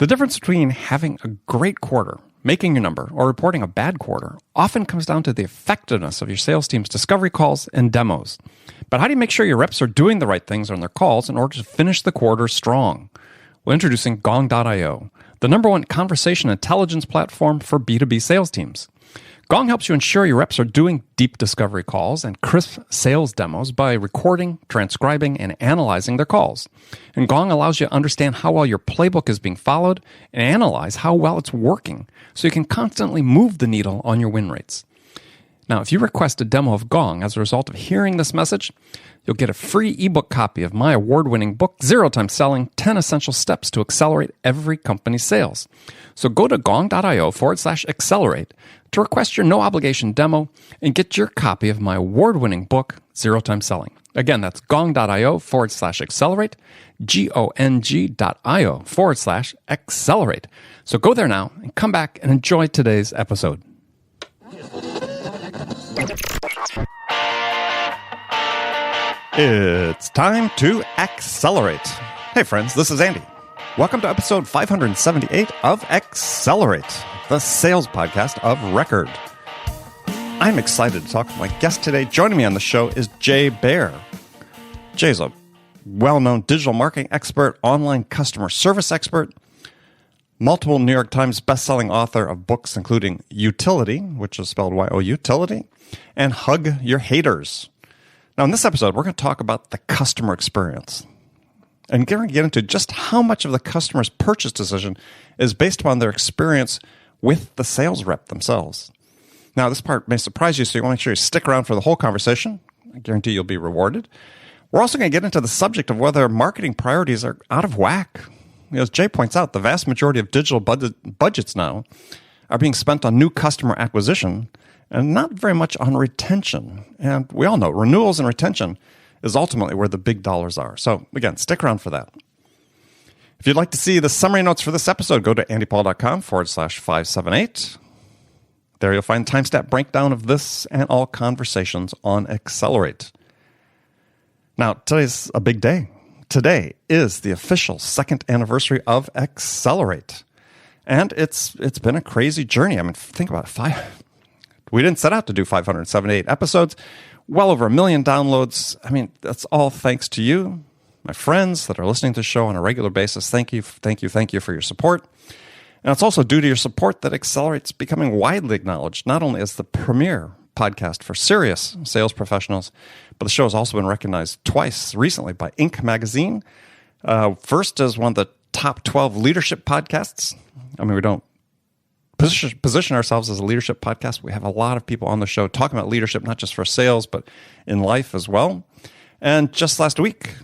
The difference between having a great quarter, making your number, or reporting a bad quarter often comes down to the effectiveness of your sales team's discovery calls and demos. But how do you make sure your reps are doing the right things on their calls in order to finish the quarter strong? Well, introducing Gong.io, the #1 conversation intelligence platform for B2B sales teams. Gong helps you ensure your reps are doing deep discovery calls and crisp sales demos by recording, transcribing, and analyzing their calls. And Gong allows you to understand how well your playbook is being followed and analyze how well it's working so you can constantly move the needle on your win rates. Now, if you request a demo of Gong as a result of hearing this message, you'll get a free ebook copy of my award-winning book, 0 Time Selling, 10 Essential Steps to Accelerate Every Company's Sales. So go to gong.io/accelerate to request your no-obligation demo and get your copy of my award-winning book, 0 Time Selling. Again, that's gong.io/accelerate, gong.io/accelerate. So go there now and come back and enjoy today's episode. It's time to accelerate. Hey friends, this is Andy. Welcome to episode 578 of Accelerate, the sales podcast of record. I'm excited to talk with my guest today. Joining me on the show is Baer. Jay's a well-known digital marketing expert, online customer service expert, multiple New York Times bestselling author of books including Youtility, which is spelled Y-O-Utility, and Hug Your Haters. Now, in this episode, we're going to talk about the customer experience and we're going to get into just how much of the customer's purchase decision is based upon their experience with the sales rep themselves. Now, this part may surprise you, so you want to make sure you stick around for the whole conversation. I guarantee you'll be rewarded. We're also going to get into the subject of whether marketing priorities are out of whack. As Jay points out, the vast majority of digital budgets now are being spent on new customer acquisition and not very much on retention. And we all know renewals and retention is ultimately where the big dollars are. So again, stick around for that. If you'd like to see the summary notes for this episode, go to andypaul.com/578. There you'll find timestamp breakdown of this and all conversations on Accelerate. Now, today's a big day. Today is the official second anniversary of Accelerate. And it's been a crazy journey. I mean, think about it. We didn't set out to do 578 episodes, well over 1 million downloads. I mean, that's all thanks to you, my friends that are listening to the show on a regular basis. Thank you for your support. And it's also due to your support that Accelerate's becoming widely acknowledged, not only as the premier podcast for serious sales professionals, but the show has also been recognized twice recently by Inc. magazine. First as one of the top 12 leadership podcasts. I mean, we don't position ourselves as a leadership podcast. We have a lot of people on the show talking about leadership, not just for sales, but in life as well. And just last week,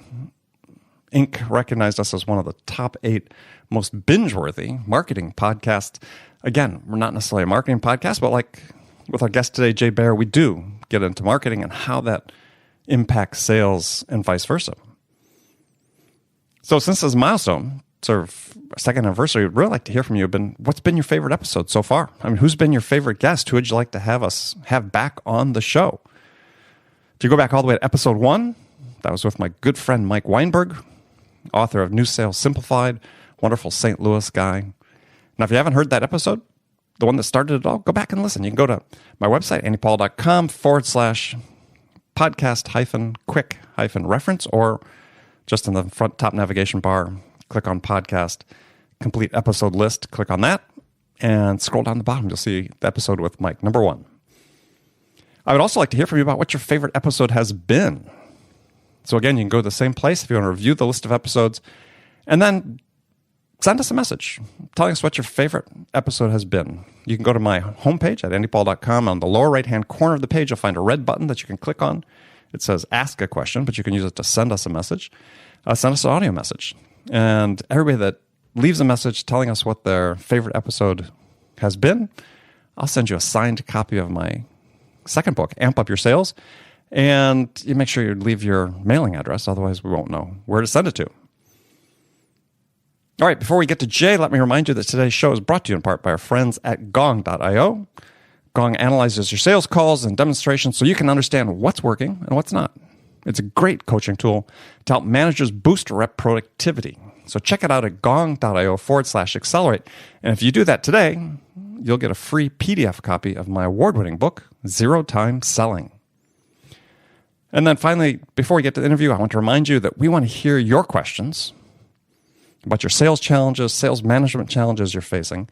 Inc. recognized us as one of the top 8 most binge-worthy marketing podcasts. Again, we're not necessarily a marketing podcast, but like with our guest today, Baer, we do get into marketing and how that impacts sales and vice versa. So since this milestone, sort of second anniversary, I'd really like to hear from you. What's been your favorite episode so far? I mean, who's been your favorite guest? Who would you like to have back on the show? To go back all the way to episode 1, that was with my good friend Mike Weinberg, author of New Sales Simplified, wonderful St. Louis guy. Now, if you haven't heard that episode, the one that started it all, go back and listen. You can go to my website, andypaul.com/podcast-quick-reference, or just in the front top navigation bar, click on podcast, complete episode list, click on that, and scroll down the bottom. You'll see the episode with Mike, number 1. I would also like to hear from you about what your favorite episode has been. So again, you can go to the same place if you want to review the list of episodes, and then send us a message telling us what your favorite episode has been. You can go to my homepage at andypaul.com. On the lower right-hand corner of the page, you'll find a red button that you can click on. It says Ask a Question, but you can use it to send us a message. Send us an audio message. And everybody that leaves a message telling us what their favorite episode has been, I'll send you a signed copy of my second book, Amp Up Your Sales. And you make sure you leave your mailing address, otherwise we won't know where to send it to. All right, before we get to Jay, let me remind you that today's show is brought to you in part by our friends at Gong.io. Gong analyzes your sales calls and demonstrations so you can understand what's working and what's not. It's a great coaching tool to help managers boost rep productivity. So check it out at gong.io/accelerate. And if you do that today, you'll get a free PDF copy of my award-winning book, Zero Time Selling. And then finally, before we get to the interview, I want to remind you that we want to hear your questions about your sales challenges, sales management challenges you're facing.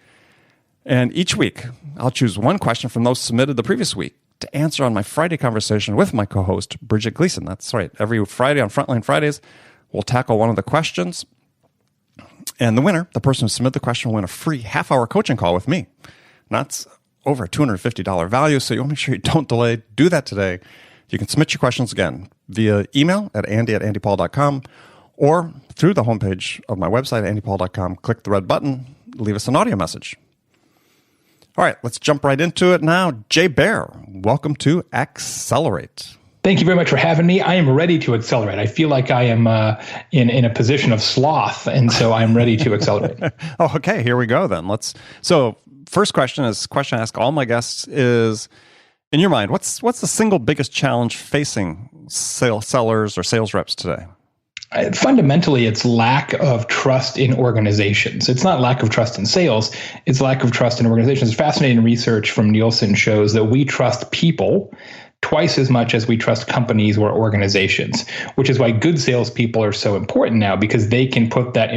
And each week, I'll choose one question from those submitted the previous week to answer on my Friday conversation with my co-host, Bridget Gleason. That's right. Every Friday on Frontline Fridays, we'll tackle one of the questions. And the winner, the person who submitted the question, will win a free half-hour coaching call with me. And that's over a $250 value, so you want to make sure you don't delay. Do that today. You can submit your questions again via email at andy@andypaul.com or through the homepage of my website, andypaul.com. Click the red button, leave us an audio message. All right, let's jump right into it now. Jay Baer, welcome to Accelerate. Thank you very much for having me. I am ready to accelerate. I feel like I am in a position of sloth, and so I'm ready to accelerate. Oh, okay, here we go then. So first question I ask all my guests is, in your mind, what's the single biggest challenge facing sellers or sales reps today? Fundamentally, it's lack of trust in organizations. It's not lack of trust in sales. It's lack of trust in organizations. Fascinating research from Nielsen shows that we trust people twice as much as we trust companies or organizations, which is why good salespeople are so important now, because they can put that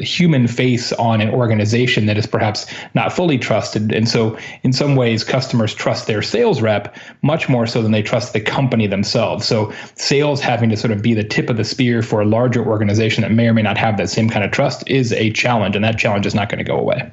human face on an organization that is perhaps not fully trusted. And so in some ways, customers trust their sales rep much more so than they trust the company themselves. So sales having to sort of be the tip of the spear for a larger organization that may or may not have that same kind of trust is a challenge, and that challenge is not going to go away.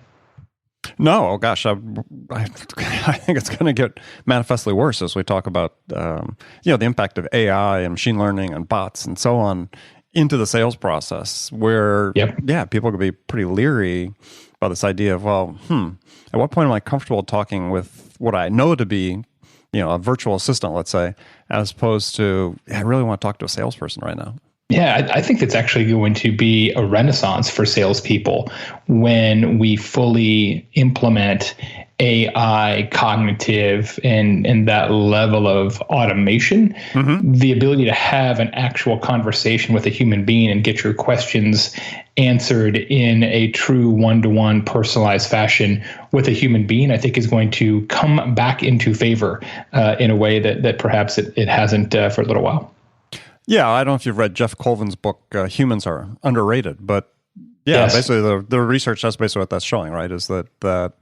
No, oh gosh, I think it's going to get manifestly worse as we talk about the impact of AI and machine learning and bots and so on into the sales process. Where people could be pretty leery about this idea of at what point am I comfortable talking with what I know to be a virtual assistant, let's say, as opposed to I really want to talk to a salesperson right now. Yeah, I think that's actually going to be a renaissance for salespeople when we fully implement AI, cognitive, and that level of automation. Mm-hmm. The ability to have an actual conversation with a human being and get your questions answered in a true one-to-one personalized fashion with a human being, I think is going to come back into favor in a way that perhaps it hasn't for a little while. Yeah, I don't know if you've read Jeff Colvin's book, Humans Are Underrated, but yes. Basically the research, that's basically what that's showing, right, is that the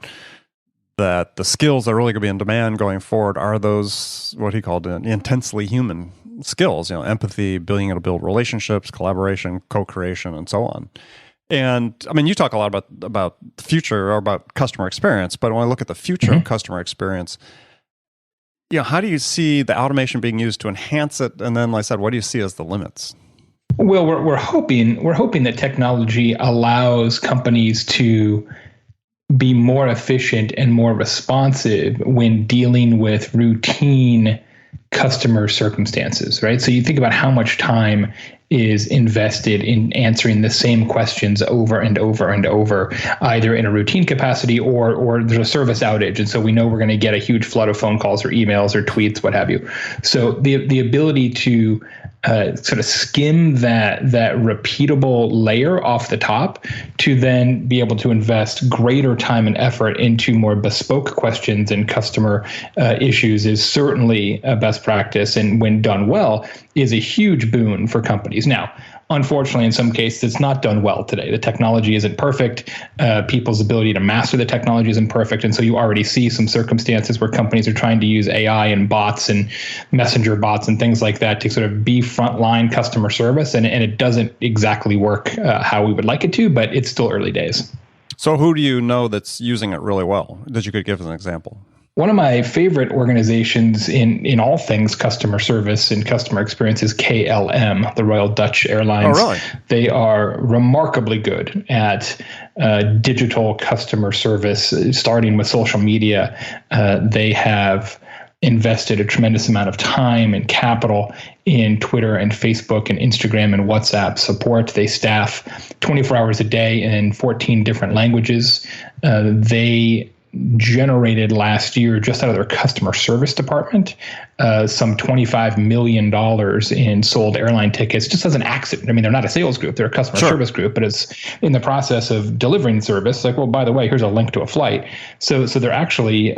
skills that are really going to be in demand going forward are those, what he called intensely human skills, empathy, being able to build relationships, collaboration, co-creation, and so on. And I mean, you talk a lot about the future or about customer experience, but when I look at the future of customer experience, how do you see the automation being used to enhance it? And then, like I said, what do you see as the limits? Well, we're hoping that technology allows companies to be more efficient and more responsive when dealing with routine customer circumstances, right? So you think about how much time is invested in answering the same questions over and over and over, either in a routine capacity or there's a service outage. And so we know we're going to get a huge flood of phone calls or emails or tweets, what have you. So the ability to sort of skim that repeatable layer off the top to then be able to invest greater time and effort into more bespoke questions and customer issues is certainly a best practice, and when done well is a huge boon for companies. Now, unfortunately, in some cases, it's not done well today. The technology isn't perfect. People's ability to master the technology isn't perfect. And so you already see some circumstances where companies are trying to use AI and bots and messenger bots and things like that to sort of be frontline customer service. And it doesn't exactly work how we would like it to, but it's still early days. So who do you know that's using it really well that you could give as an example? One of my favorite organizations in all things customer service and customer experience is KLM, the Royal Dutch Airlines. Oh, really? They are remarkably good at digital customer service, starting with social media. They have invested a tremendous amount of time and capital in Twitter and Facebook and Instagram and WhatsApp support. They staff 24 hours a day in 14 different languages. They generated last year just out of their customer service department, some $25 million in sold airline tickets just as an accident. I mean, they're not a sales group, they're a customer service group, but it's in the process of delivering service. Like, well, by the way, here's a link to a flight. So they're actually,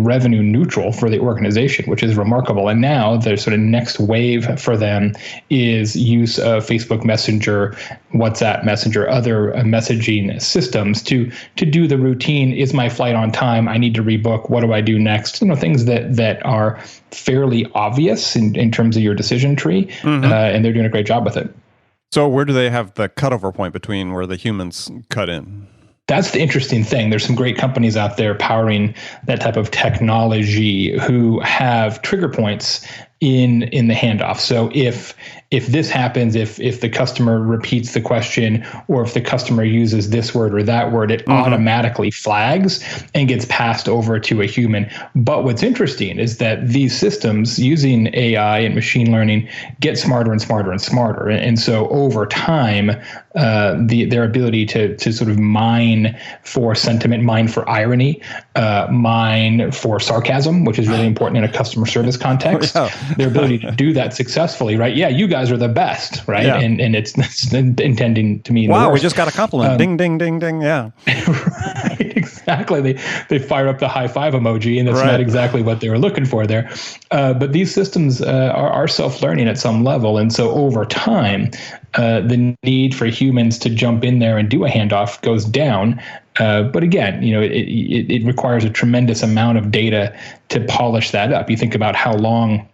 revenue neutral for the organization, which is remarkable. And now the sort of next wave for them is use of Facebook Messenger, WhatsApp Messenger, other messaging systems to do the routine. Is my flight on time? I need to rebook. What do I do next? Things that are fairly obvious in terms of your decision tree, and they're doing a great job with it. So where do they have the cutover point between where the humans cut in? That's the interesting thing. There's some great companies out there powering that type of technology who have trigger points in the handoff. So if this happens, if the customer repeats the question, or if the customer uses this word or that word, it automatically flags and gets passed over to a human. But what's interesting is that these systems using AI and machine learning get smarter and smarter and smarter. And so over time, their ability to sort of mine for sentiment, mine for irony, mine for sarcasm, which is really important in a customer service context. Their ability to do that successfully, right? Yeah, you guys are the best, right? Yeah. And it's intending to mean wow, we just got a compliment. Ding, ding, ding, ding. Yeah. Right, exactly. They fire up the high five emoji, and that's not exactly what they were looking for there. But these systems are self-learning at some level. And so over time, the need for humans to jump in there and do a handoff goes down. But again, it requires a tremendous amount of data to polish that up. You think about how long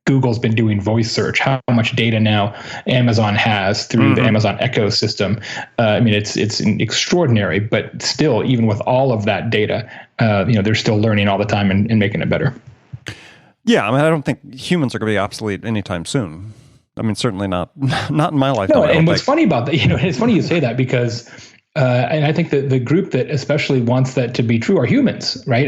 Google's been doing voice search, how much data now Amazon has through the Amazon ecosystem. It's extraordinary, but still, even with all of that data, they're still learning all the time and making it better. Yeah, I don't think humans are going to be obsolete anytime soon. Certainly not in my lifetime. No, and what's funny about that, it's funny you say that because and I think that the group that especially wants that to be true are humans, right?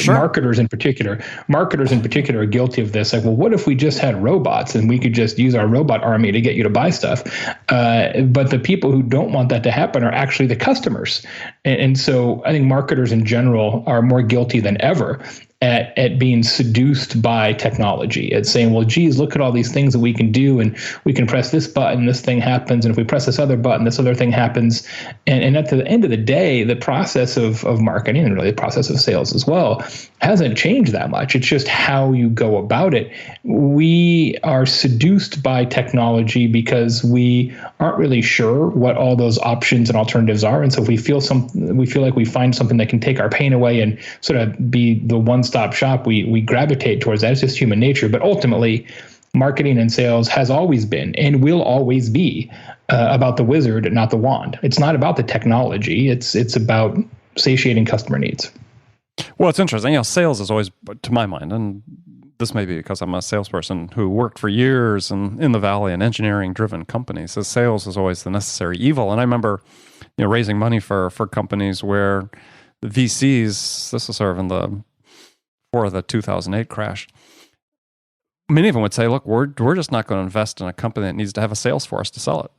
Marketers in particular are guilty of this. Like, well, what if we just had robots and we could just use our robot army to get you to buy stuff? But the people who don't want that to happen are actually the customers. And so I think marketers in general are more guilty than ever at being seduced by technology, at saying, well, geez, look at all these things that we can do, and we can press this button, this thing happens, and if we press this other button, this other thing happens. And at the end of the day, the process of marketing, and really the process of sales as well, hasn't changed that much. It's just how you go about it. We are seduced by technology because we aren't really sure what all those options and alternatives are. And so if we feel like we find something that can take our pain away and sort of be the one-stop shop, we gravitate towards that. It's just human nature. But ultimately, marketing and sales has always been and will always be about the wizard, not the wand. It's not about the technology. It's about satiating customer needs. Well, it's interesting. Sales is always, to my mind, and this may be because I'm a salesperson who worked for years in the Valley in engineering-driven companies. So sales is always the necessary evil. And I remember, raising money for companies where the VCs, this was sort of before the 2008 crash, many of them would say, look, we're just not going to invest in a company that needs to have a sales force to sell it.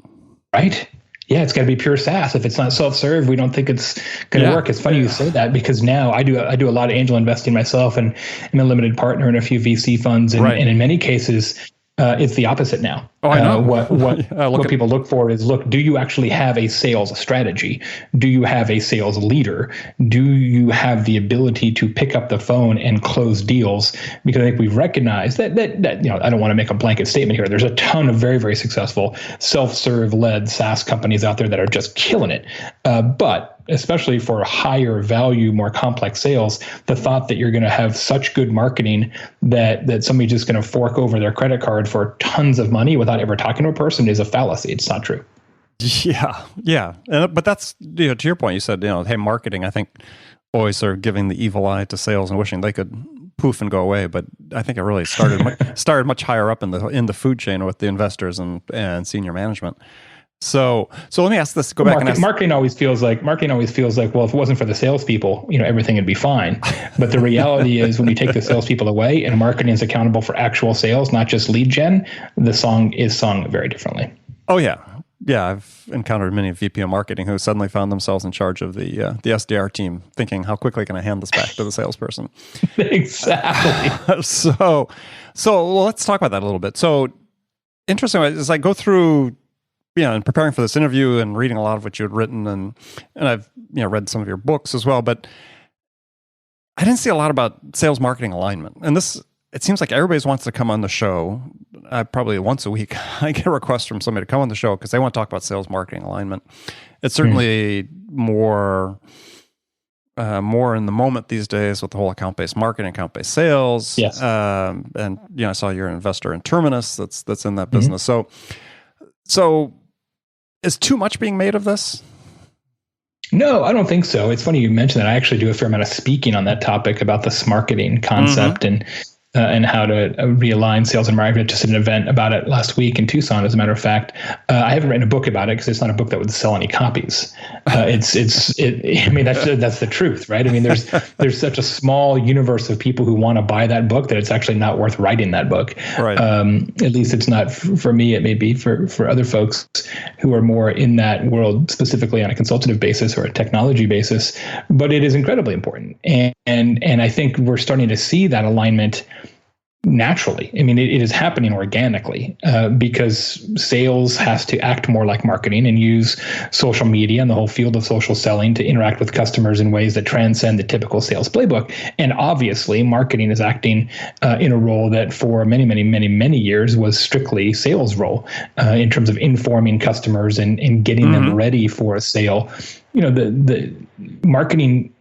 Right. Yeah, it's got to be pure SaaS. If it's not self-serve, we don't think it's going to work. It's funny you say that because now I do a lot of angel investing myself, and I'm a limited partner in a few VC funds, and in many cases, it's the opposite now. Oh, I know. What people look for is, do you actually have a sales strategy? Do you have a sales leader? Do you have the ability to pick up the phone and close deals? Because I think we've recognized that I don't want to make a blanket statement here. There's a ton of very, very successful self-serve led SaaS companies out there that are just killing it. But especially for higher value, more complex sales, the thought that you're going to have such good marketing that somebody's just going to fork over their credit card for tons of money without ever talking to a person is a fallacy. It's not true. Yeah. But that's, to your point, you said, hey, marketing, I think, always sort of giving the evil eye to sales and wishing they could poof and go away. But I think it really started much higher up in the food chain with the investors and senior management. So let me ask this. Go back and ask. Marketing always feels like, well, if it wasn't for the salespeople, everything would be fine. But the reality is, when you take the salespeople away and marketing is accountable for actual sales, not just lead gen, the song is sung very differently. Oh yeah, yeah, I've encountered many VP of marketing who suddenly found themselves in charge of the SDR team, thinking, how quickly can I hand this back to the salesperson? Exactly. So let's talk about that a little bit. So interesting, as I go through, and preparing for this interview and reading a lot of what you had written, and I've read some of your books as well, but I didn't see a lot about sales marketing alignment. And this, it seems like everybody wants to come on the show. Probably once a week, I get requests from somebody to come on the show because they want to talk about sales marketing alignment. It's certainly more in the moment these days with the whole account-based marketing, account-based sales. Yes. And I saw you're an investor in Terminus that's in that business. So is too much being made of this? No, I don't think so. It's funny you mentioned that. I actually do a fair amount of speaking on that topic about the smarketing concept and how to realign sales and marketing. I just did an event about it last week in Tucson, as a matter of fact. I haven't written a book about it because it's not a book that would sell any copies. I mean, that's the truth, right? I mean, there's such a small universe of people who want to buy that book that it's actually not worth writing that book. Right. At least it's not for me. It may be for other folks who are more in that world, specifically on a consultative basis or a technology basis. But it is incredibly important, and I think we're starting to see that alignment naturally. I mean, it is happening organically because sales has to act more like marketing and use social media and the whole field of social selling to interact with customers in ways that transcend the typical sales playbook. And obviously, marketing is acting in a role that for many, many, many, many years was strictly sales role in terms of informing customers and getting them ready for a sale. The marketing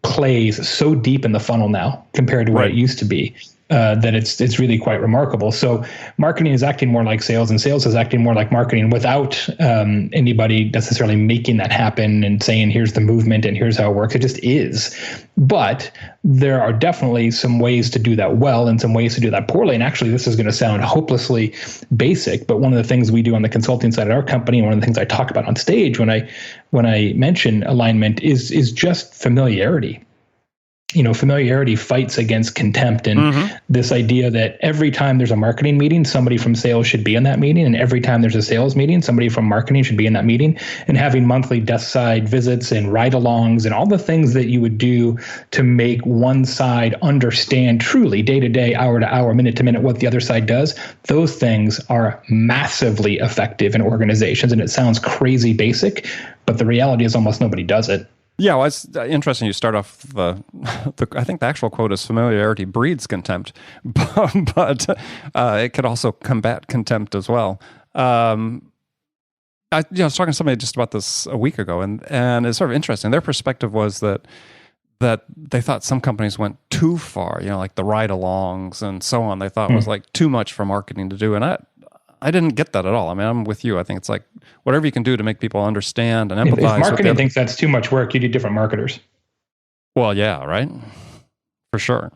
plays so deep in the funnel now compared to what it used to be. That it's really quite remarkable. So marketing is acting more like sales, and sales is acting more like marketing without anybody necessarily making that happen and saying, here's the movement and here's how it works. It just is. But there are definitely some ways to do that well and some ways to do that poorly. And actually, this is going to sound hopelessly basic, but one of the things we do on the consulting side of our company, and one of the things I talk about on stage when I mention alignment is just familiarity. Familiarity fights against contempt, and this idea that every time there's a marketing meeting, somebody from sales should be in that meeting, and every time there's a sales meeting, somebody from marketing should be in that meeting, and having monthly desk side visits and ride-alongs and all the things that you would do to make one side understand truly day to day, hour to hour, minute to minute what the other side does. Those things are massively effective in organizations, and it sounds crazy basic, but the reality is almost nobody does it. Yeah, well, it's interesting. You start off I think the actual quote is familiarity breeds contempt, but it could also combat contempt as well. I was talking to somebody just about this a week ago, and it's sort of interesting. Their perspective was that they thought some companies went too far, like the ride-alongs and so on. They thought was like too much for marketing to do, and I didn't get that at all. I mean, I'm with you. I think it's like whatever you can do to make people understand and empathize. If marketing thinks that's too much work, you need different marketers. Well, yeah, right? For sure.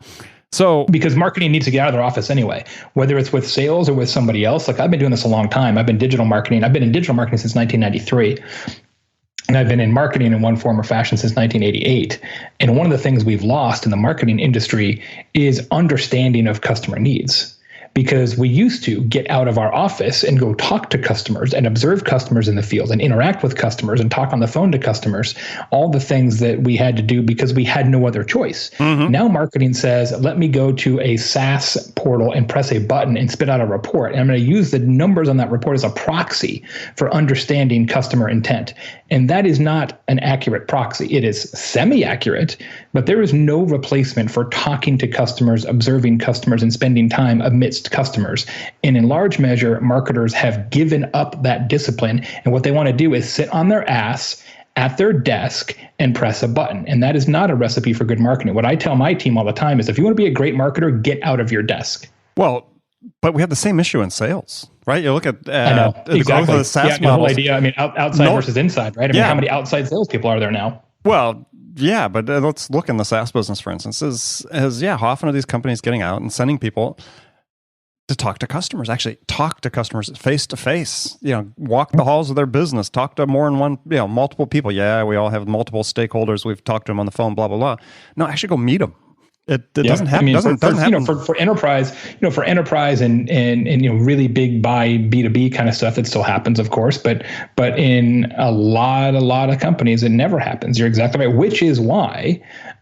So because marketing needs to get out of their office anyway, whether it's with sales or with somebody else. Like I've been doing this a long time. I've been in digital marketing since 1993. And I've been in marketing in one form or fashion since 1988. And one of the things we've lost in the marketing industry is understanding of customer needs. Because we used to get out of our office and go talk to customers and observe customers in the field and interact with customers and talk on the phone to customers, all the things that we had to do because we had no other choice. Now marketing says, let me go to a SaaS portal and press a button and spit out a report. And I'm going to use the numbers on that report as a proxy for understanding customer intent. And that is not an accurate proxy. It is semi-accurate, but there is no replacement for talking to customers, observing customers, and spending time amidst customers. And in large measure, marketers have given up that discipline. And what they want to do is sit on their ass at their desk and press a button. And that is not a recipe for good marketing. What I tell my team all the time is if you want to be a great marketer, get out of your desk. Well, but we have the same issue in sales, right? You look at the growth of the SaaS models. The whole idea, I mean, outside versus inside, right? I mean, how many outside salespeople are there now? Well, yeah, but let's look in the SaaS business, for instance, how often are these companies getting out and sending people to talk to customers, actually talk to customers face to face, walk the halls of their business, talk to more than one, multiple people. Yeah, we all have multiple stakeholders. We've talked to them on the phone, blah, blah, blah. No, actually go meet them. It doesn't happen. Doesn't happen. For enterprise and really big buy B2B kind of stuff, that still happens, of course. But in a lot of companies, it never happens. You're exactly right. Which is why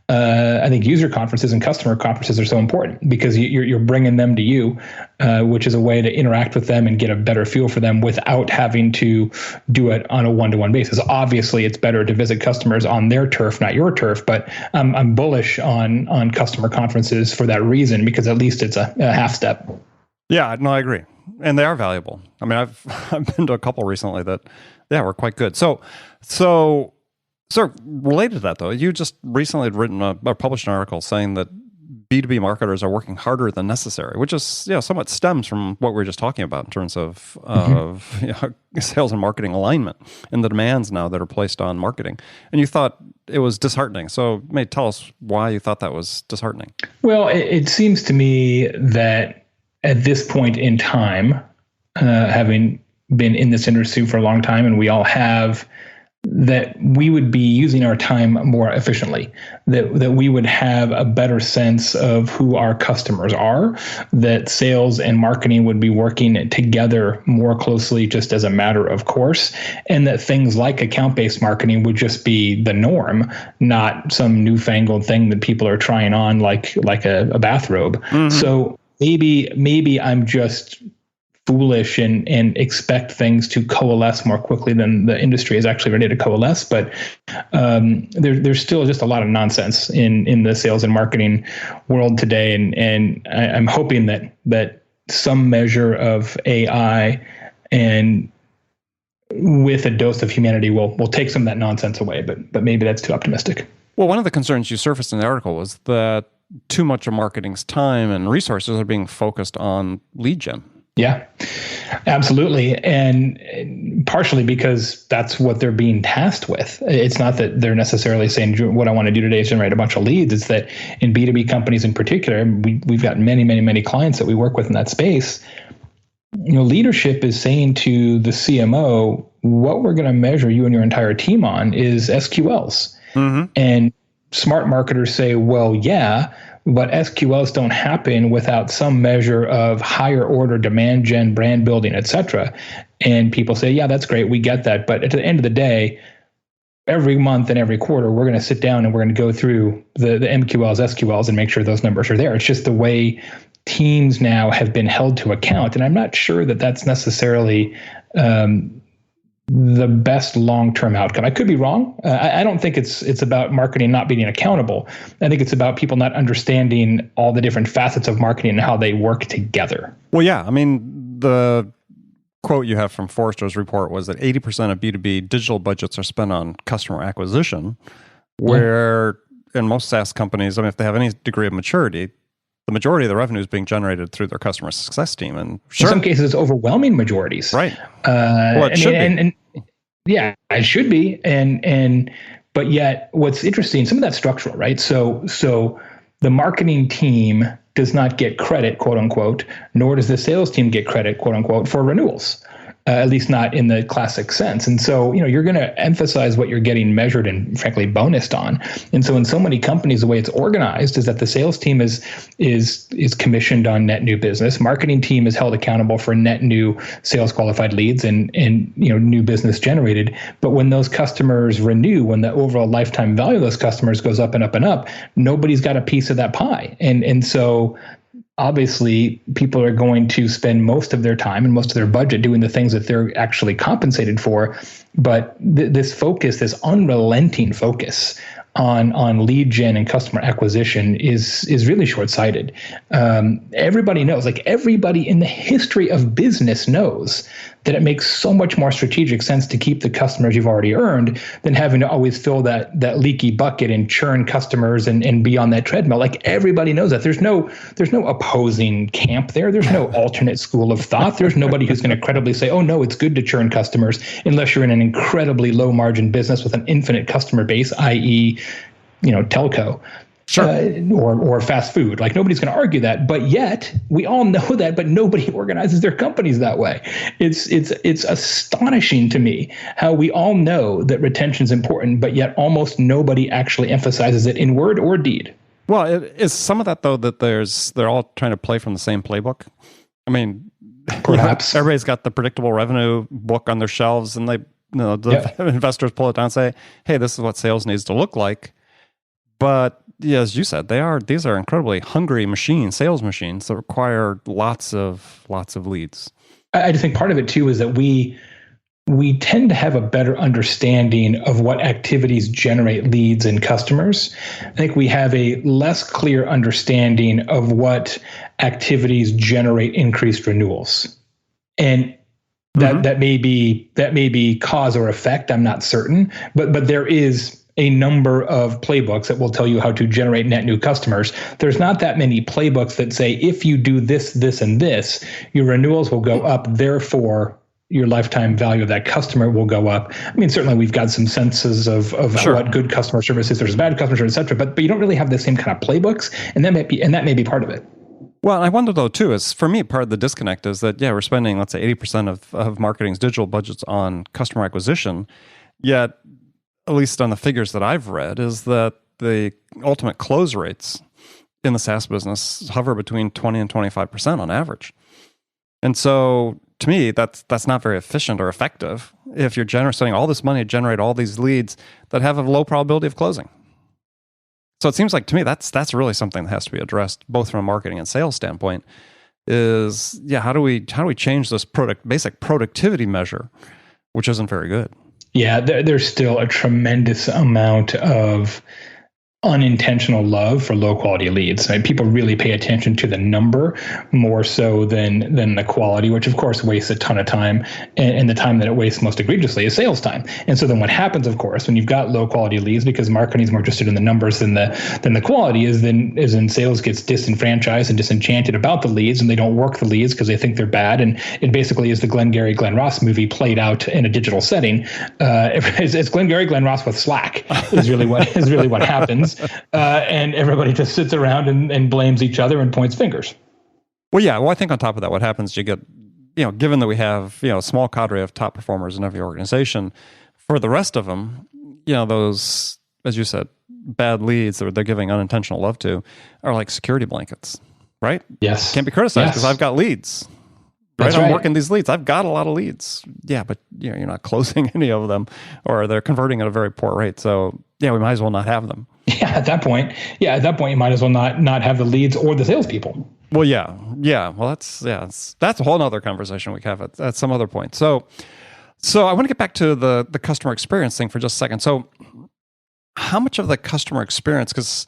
I think user conferences and customer conferences are so important, because you're bringing them to you, which is a way to interact with them and get a better feel for them without having to do it on a one-to-one basis. Obviously, it's better to visit customers on their turf, not your turf. But I'm bullish on customer conferences for that reason, because at least it's a half step. Yeah, no, I agree, and they are valuable. I mean, I've been to a couple recently that were quite good. So related to that, though, you just recently had written or published an article saying that B2B marketers are working harder than necessary, which is somewhat stems from what we were just talking about in terms of sales and marketing alignment and the demands now that are placed on marketing. And you thought it was disheartening. So tell us why you thought that was disheartening. Well, it seems to me that at this point in time, having been in this industry for a long time, and we all have, that we would be using our time more efficiently, that we would have a better sense of who our customers are, that sales and marketing would be working together more closely just as a matter of course, and that things like account-based marketing would just be the norm, not some newfangled thing that people are trying on like a bathrobe. Mm-hmm. So maybe I'm just foolish and expect things to coalesce more quickly than the industry is actually ready to coalesce. But there's still just a lot of nonsense in the sales and marketing world today. And I'm hoping that some measure of AI and with a dose of humanity will take some of that nonsense away. But maybe that's too optimistic. Well, one of the concerns you surfaced in the article was that too much of marketing's time and resources are being focused on lead gen. Yeah, absolutely. And partially because that's what they're being tasked with. It's not that they're necessarily saying what I want to do today is generate a bunch of leads. It's that in B2B companies in particular, we've got many clients that we work with in that space. Leadership is saying to the CMO, what we're going to measure you and your entire team on is SQLs. Mm-hmm. And smart marketers say, well, yeah, but SQLs don't happen without some measure of higher order demand gen, brand building, et cetera. And people say, yeah, that's great. We get that. But at the end of the day, every month and every quarter, we're going to sit down and we're going to go through the MQLs, SQLs, and make sure those numbers are there. It's just the way teams now have been held to account. And I'm not sure that that's necessarily the best long-term outcome. I could be wrong. I don't think it's about marketing not being accountable. I think it's about people not understanding all the different facets of marketing and how they work together. Well, yeah. I mean, the quote you have from Forrester's report was that 80% of B2B digital budgets are spent on customer acquisition, where in most SaaS companies, I mean, if they have any degree of maturity, the majority of the revenue is being generated through their customer success team. And sure, in some cases, it's overwhelming majorities. Right. Well, it should be. And yeah, it should be. But yet what's interesting, some of that's structural, right? So the marketing team does not get credit, quote unquote, nor does the sales team get credit, quote unquote, for renewals. At least not in the classic sense. And so, you're going to emphasize what you're getting measured and frankly bonused on. And so in so many companies, the way it's organized is that the sales team is commissioned on net new business. Marketing team is held accountable for net new sales qualified leads and new business generated. But when those customers renew, when the overall lifetime value of those customers goes up and up and up, nobody's got a piece of that pie. And so obviously, people are going to spend most of their time and most of their budget doing the things that they're actually compensated for. But this focus, this unrelenting focus on lead gen and customer acquisition is really short-sighted. Everybody knows, like everybody in the history of business knows that it makes so much more strategic sense to keep the customers you've already earned than having to always fill that leaky bucket and churn customers and be on that treadmill. Like everybody knows that. There's no opposing camp there. There's no alternate school of thought. There's nobody who's going to credibly say, oh no, it's good to churn customers unless you're in an incredibly low margin business with an infinite customer base, i.e., telco. Sure. Or fast food. Like nobody's going to argue that, but yet we all know that, but nobody organizes their companies that way. It's astonishing to me how we all know that retention is important, but yet almost nobody actually emphasizes it in word or deed. Well, is some of that though that they're all trying to play from the same playbook? I mean, Perhaps everybody's got the predictable revenue book on their shelves, and the investors pull it down and say, "Hey, this is what sales needs to look like." But yeah, as you said, these are incredibly hungry machines, sales machines that require lots of leads. I just think part of it too is that we tend to have a better understanding of what activities generate leads in customers. I think we have a less clear understanding of what activities generate increased renewals. And that may be cause or effect, I'm not certain, but there is a number of playbooks that will tell you how to generate net new customers. There's not that many playbooks that say if you do this, this, and this, your renewals will go up, therefore your lifetime value of that customer will go up. I mean, certainly we've got some senses of Sure. what good customer service is, there's bad customer service, et cetera, but you don't really have the same kind of playbooks, and that may be part of it. Well, I wonder though too, is for me, part of the disconnect is that, we're spending, let's say 80% of marketing's digital budgets on customer acquisition, yet at least on the figures that I've read, is that the ultimate close rates in the SaaS business hover between 20 and 25% on average. And so to me, that's not very efficient or effective if you're spending all this money to generate all these leads that have a low probability of closing. So it seems like to me that's really something that has to be addressed both from a marketing and sales standpoint. Is how do we change this basic productivity measure, which isn't very good? Yeah, there's still a tremendous amount of unintentional love for low quality leads. I mean, people really pay attention to the number more so than the quality, which of course wastes a ton of time. And the time that it wastes most egregiously is sales time. And so then what happens, of course, when you've got low quality leads, because marketing is more interested in the numbers than the quality, is then sales gets disenfranchised and disenchanted about the leads, and they don't work the leads because they think they're bad. And it basically is the Glengarry Glen Ross movie played out in a digital setting. It's Glengarry Glen Ross with Slack is really what happens. And everybody just sits around and blames each other and points fingers. Well, I think on top of that, what happens, you get, given that we have, a small cadre of top performers in every organization, for the rest of them, those, as you said, bad leads that they're giving unintentional love to are like security blankets, right? Yes. Can't be criticized because I've got leads. Right? I'm working these leads. I've got a lot of leads. Yeah, but you're not closing any of them, or they're converting at a very poor rate. So we might as well not have them. Yeah, at that point, you might as well not have the leads or the salespeople. Well, yeah. Well, that's a whole other conversation we can have at some other point. So I want to get back to the customer experience thing for just a second. So, how much of the customer experience? Because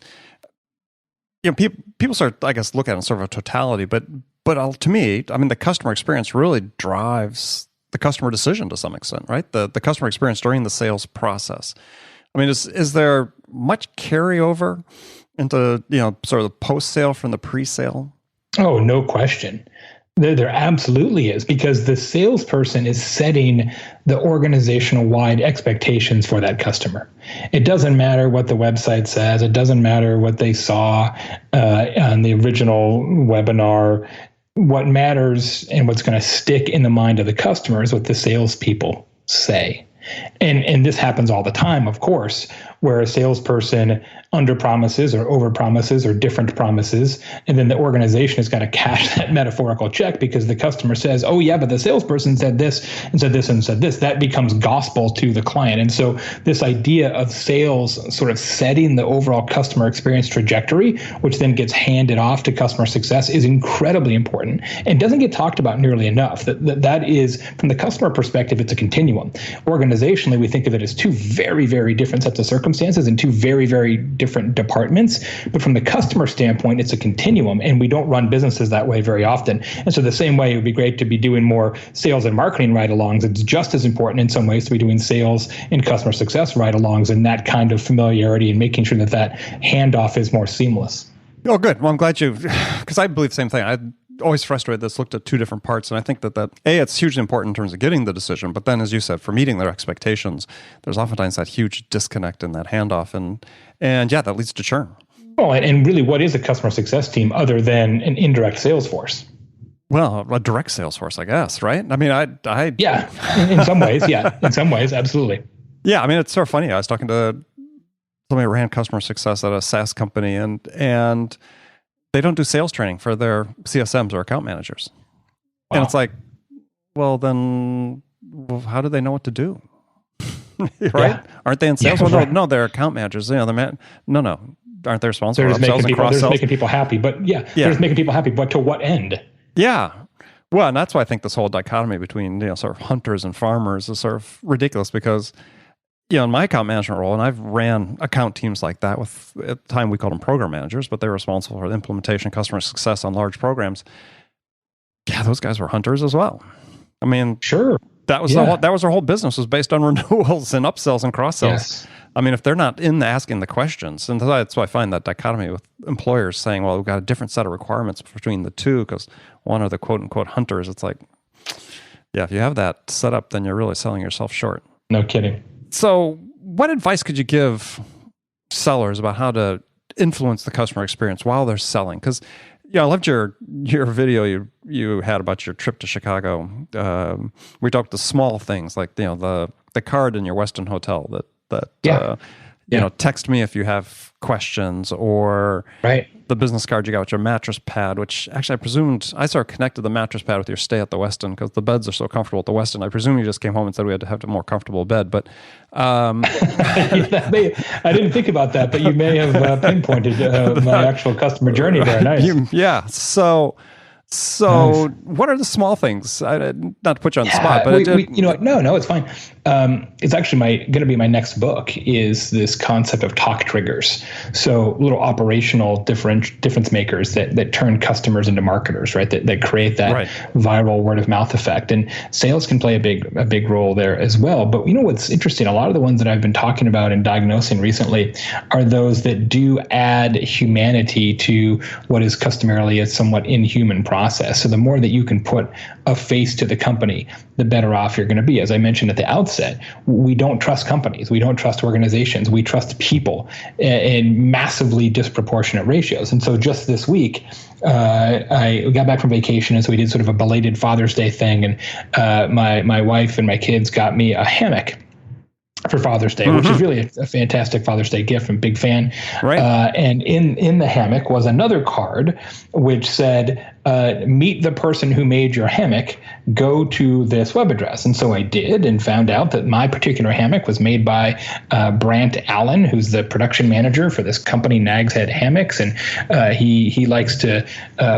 people start, I guess, look at it in sort of a totality, but to me, I mean, the customer experience really drives the customer decision to some extent, right? The customer experience during the sales process. I mean, is there much carryover into, sort of the post-sale from the pre-sale? Oh, no question. There absolutely is, because the salesperson is setting the organizational-wide expectations for that customer. It doesn't matter what the website says. It doesn't matter what they saw on the original webinar. What matters and what's going to stick in the mind of the customer is what the salespeople say. And this happens all the time, of course, where a salesperson under promises or over promises or different promises, and then the organization has got to cash that metaphorical check because the customer says, oh yeah, but the salesperson said this and said this and said this. That becomes gospel to the client. And so this idea of sales sort of setting the overall customer experience trajectory, which then gets handed off to customer success, is incredibly important and doesn't get talked about nearly enough. That is, from the customer perspective, it's a continuum. Organizationally, we think of it as two very, very different sets of circumstances and two very, very different departments. But from the customer standpoint, it's a continuum, and we don't run businesses that way very often. And so the same way, it would be great to be doing more sales and marketing ride-alongs. It's just as important in some ways to be doing sales and customer success ride-alongs, and that kind of familiarity and making sure that handoff is more seamless. Oh, good. Well, I'm glad because I believe the same thing. I always frustrated this, looked at two different parts, and I think that it's hugely important in terms of getting the decision, but then, as you said, for meeting their expectations, there's oftentimes that huge disconnect in that handoff, and that leads to churn. Well, and really, what is a customer success team other than an indirect sales force? Well, a direct sales force, I guess, right? I mean, in some ways, absolutely. Yeah, I mean, it's sort of funny. I was talking to somebody ran customer success at a SaaS company, and they don't do sales training for their CSMs or account managers. Wow. And it's like, well, then how do they know what to do? Right? Yeah. Aren't they in sales? Yeah, well, no, they're account managers. You know, no. Aren't they responsible for upsells and cross-sells? They're just making people happy. But they're just making people happy. But to what end? Yeah. Well, and that's why I think this whole dichotomy between, sort of hunters and farmers is sort of ridiculous, because, in my account management role, and I've ran account teams like that with, at the time we called them program managers, but they were responsible for the implementation, customer success on large programs. Yeah, those guys were hunters as well. I mean, sure. That was their whole business was based on renewals and upsells and cross-sells. Yes. I mean, if they're not in asking the questions, and that's why I find that dichotomy with employers saying, well, we've got a different set of requirements between the two because one are the quote-unquote hunters. It's like, yeah, if you have that set up, then you're really selling yourself short. No kidding. So what advice could you give sellers about how to influence the customer experience while they're selling? Because I loved your video you had about your trip to Chicago. We talked the small things like the card in your Westin hotel that text me if you have questions, or the business card you got with your mattress pad, which actually I sort of connected the mattress pad with your stay at the Westin because the beds are so comfortable at the Westin. I presume you just came home and said we had to have a more comfortable bed, but I didn't think about that, but you may have pinpointed my actual customer journey there. Nice. So what are the small things? Not to put you on the spot, but no, it's fine. It's actually going to be my next book, is this concept of talk triggers. So little operational difference makers that turn customers into marketers, right? That create that viral word of mouth effect. And sales can play a big role there as well. But what's interesting, a lot of the ones that I've been talking about and diagnosing recently are those that do add humanity to what is customarily a somewhat inhuman process. So the more that you can put a face to the company, the better off you're going to be. As I mentioned at the outset, we don't trust companies. We don't trust organizations. We trust people in massively disproportionate ratios. And so just this week, I got back from vacation, and so we did sort of a belated Father's Day thing. And my wife and my kids got me a hammock for Father's Day, which is really a fantastic Father's Day gift. I'm a big fan. Right. And in the hammock was another card which said, meet the person who made your hammock, go to this web address. And so I did, and found out that my particular hammock was made by Brant Allen, who's the production manager for this company, Nag's Head Hammocks. And he likes to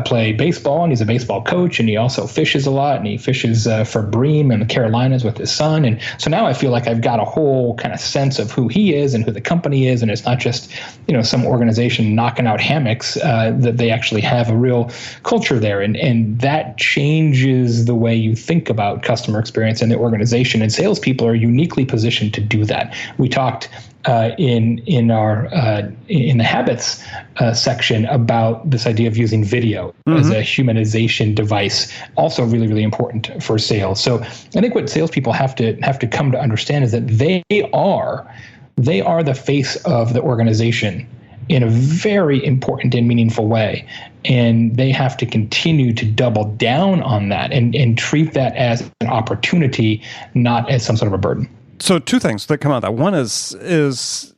play baseball, and he's a baseball coach, and he also fishes a lot, and he fishes for bream in the Carolinas with his son. And so now I feel like I've got a whole kind of sense of who he is and who the company is, and it's not just some organization knocking out hammocks, that they actually have a real culture there, and that changes the way you think about customer experience in the organization. And salespeople are uniquely positioned to do that. We talked in the habits section about this idea of using video as a humanization device, also really, really important for sales. So I think what salespeople have to come to understand is that they are the face of the organization in a very important and meaningful way. And they have to continue to double down on that and treat that as an opportunity, not as some sort of a burden. So two things that come out of that. One is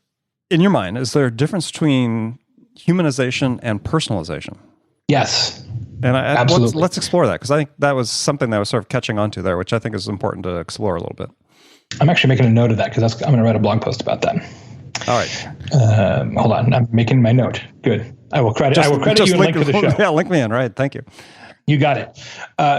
in your mind, is there a difference between humanization and personalization? Yes. And absolutely. Let's explore that, because I think that was something that I was sort of catching on to there, which I think is important to explore a little bit. I'm actually making a note of that, because I'm going to write a blog post about that. All right. Hold on. I'm making my note. Good. I will credit you and link to the show. Yeah, link me in. Right. Thank you. You got it.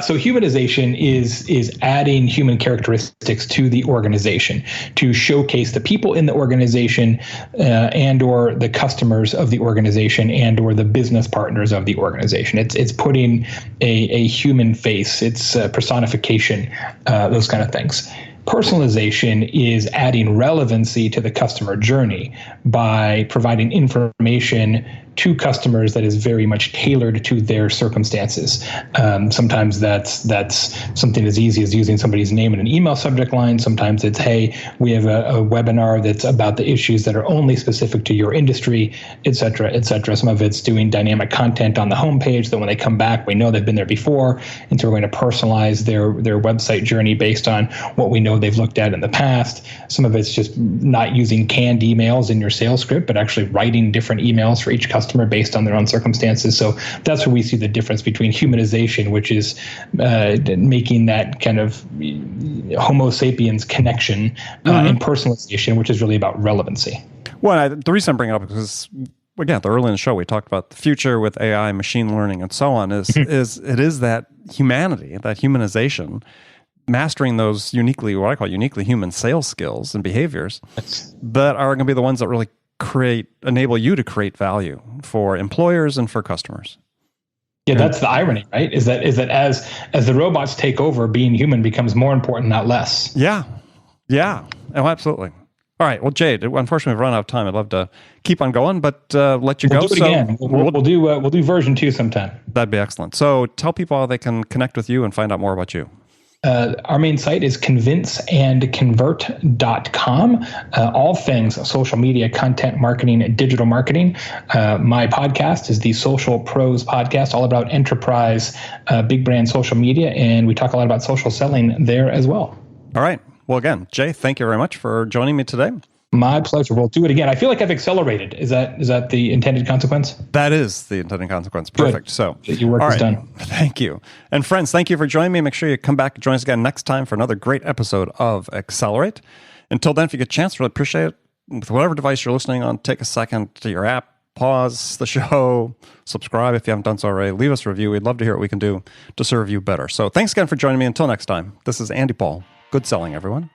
So humanization is adding human characteristics to the organization to showcase the people in the organization and or the customers of the organization and or the business partners of the organization. It's putting a human face. It's personification, those kind of things. Personalization is adding relevancy to the customer journey by providing information to customers that is very much tailored to their circumstances. Sometimes that's something as easy as using somebody's name in an email subject line. Sometimes it's, hey, we have a webinar that's about the issues that are only specific to your industry, et cetera, et cetera. Some of it's doing dynamic content on the homepage that when they come back, we know they've been there before. And so we're going to personalize their website journey based on what we know they've looked at in the past. Some of it's just not using canned emails in your sales script, but actually writing different emails for each customer based on their own circumstances. So that's where we see the difference between humanization, which is making that kind of Homo sapiens connection, and personalization, which is really about relevancy. Well, the reason I'm bringing it up is, again, early in the show, we talked about the future with AI, machine learning, and so on, is it is that humanity, that humanization, mastering those what I call uniquely human sales skills and behaviors that are going to be the ones that really enable you to create value for employers and for customers. Yeah, that's the irony, right? Is that as the robots take over, being human becomes more important, not less. Yeah. Oh, absolutely. All right. Well, Jade, unfortunately, we've run out of time. I'd love to keep on going, but let you go. We'll do it again. We'll do version 2 sometime. That'd be excellent. So tell people how they can connect with you and find out more about you. Our main site is convinceandconvert.com. All things social media, content marketing, digital marketing. My podcast is the Social Pros Podcast, all about enterprise, big brand social media. And we talk a lot about social selling there as well. All right. Well, again, Jay, thank you very much for joining me today. My pleasure. We'll do it again. I feel like I've accelerated. Is that the intended consequence? That is the intended consequence. Perfect. Good. So your work is done. Thank you. And friends, thank you for joining me. Make sure you come back and join us again next time for another great episode of Accelerate. Until then, if you get a chance, really appreciate it. With whatever device you're listening on, take a second to your app, pause the show, subscribe if you haven't done so already, leave us a review. We'd love to hear what we can do to serve you better. So thanks again for joining me. Until next time, this is Andy Paul. Good selling, everyone.